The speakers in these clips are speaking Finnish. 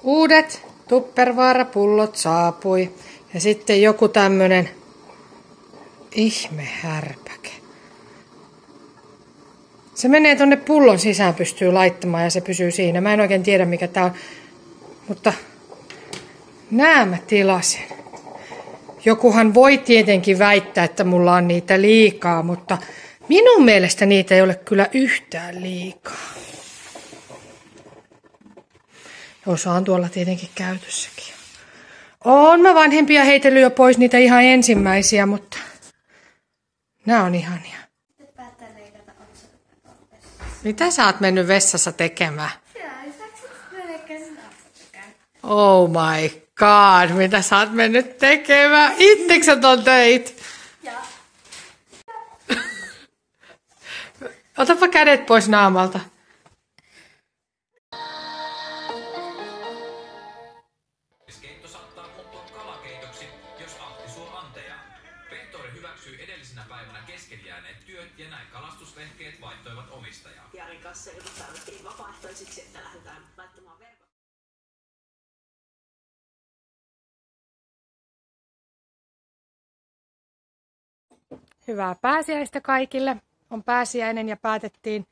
Uudet Tupperware-pullot saapui ja sitten joku tämmönen ihmehärpäke. Se menee tonne pullon sisään, pystyy laittamaan ja se pysyy siinä. Mä en oikein tiedä mikä tää on, mutta nää mä tilasin. Jokuhan voi tietenkin väittää, että mulla on niitä liikaa, mutta minun mielestä niitä ei ole kyllä yhtään liikaa. Osa on tuolla tietenkin käytössäkin. Oon mä vanhempia heitellyt jo pois niitä ihan ensimmäisiä, mutta nää on ihania. Mitä sä oot mennyt vessassa tekemään? Oh my god, mitä sä oot mennyt tekemään? Itsekö sä ton teit? Otapa kädet pois naamalta. Keitto saattaa muuttua kalakeitoksi, jos ahti suo anteja. Rehtori hyväksyi edellisenä päivänä kesken jääneet työt ja näin kalastusvehkeet vaihtoivat omistajaa. Jarin kanssa ilmoittauduttiin vapaaehtoisiksi, että lähdetään laittamaan verkot. Hyvää pääsiäistä kaikille. On pääsiäinen ja päätettiin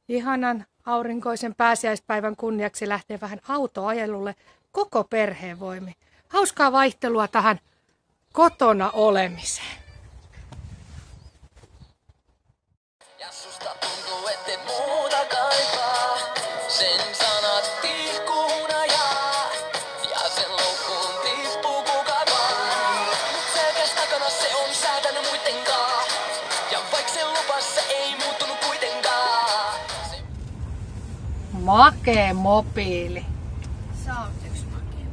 ihanan aurinkoisen pääsiäispäivän kunniaksi lähteä vähän autoajelulle koko perheen voimin. Hauskaa vaihtelua tähän kotona olemiseen. Ja susta tuntuu, ette muuta kaipaa. Sen sanat tihkuu hunajaa. Ja sen loukkuun tippuu kuka vaan. Mut selkäs takana se on säätänyt muittenkaan. Ja vaik sen lupas se ei muuttunut kuitenkaan. Makee mobiili. Sä oot yks makea.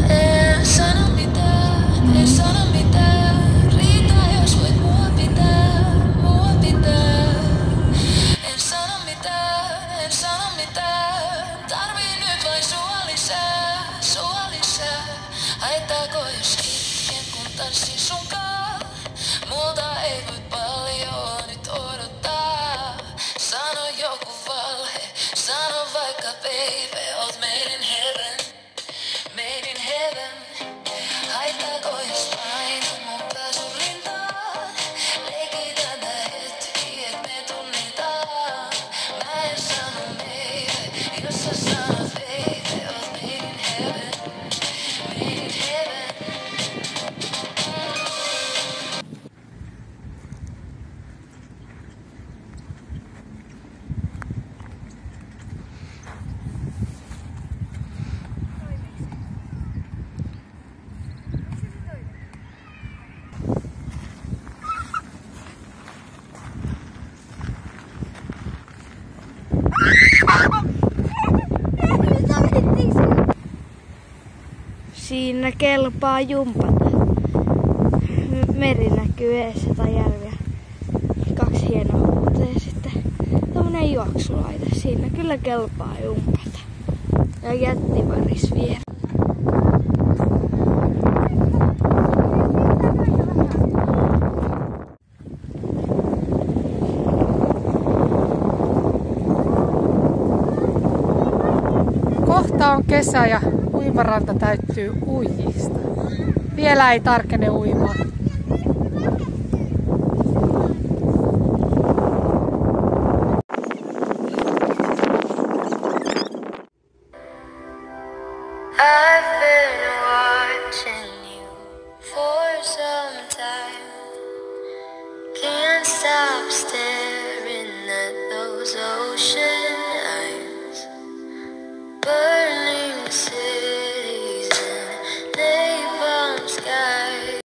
En sano mitään, en sano mitään. Riitaa jos voit mua pitää, mua pitää. En sano mitään, en sano mitään. Tarvii nyt vain sua lisää, sua lisää. Haittaako jos itken kun tanssin sunkaan? Multa ei voi paljon nyt odottaa. Sano joku valhe, sano vaikka baby, oot made in heaven, made in heaven. Haittaako jos painun mun pääsun rintaan? Leikitään tää hetki, et me tunnitaan. Mä en sano maybe, jos sä sanot baby, oot made in heaven, made in heaven. Siinä kelpaa jumpata. Meri näkyy eessä tai järviä. 2 hienoa puuta ja sitten tämmönen juoksulaite. Siinä kyllä kelpaa jumpata. Ja jättivaris vielä. Kohta on kesä ja uimaranta täyttyy uijista. Vielä ei tarkene uimaan. I've been watching you for some time. Can't stop staring at those oceans.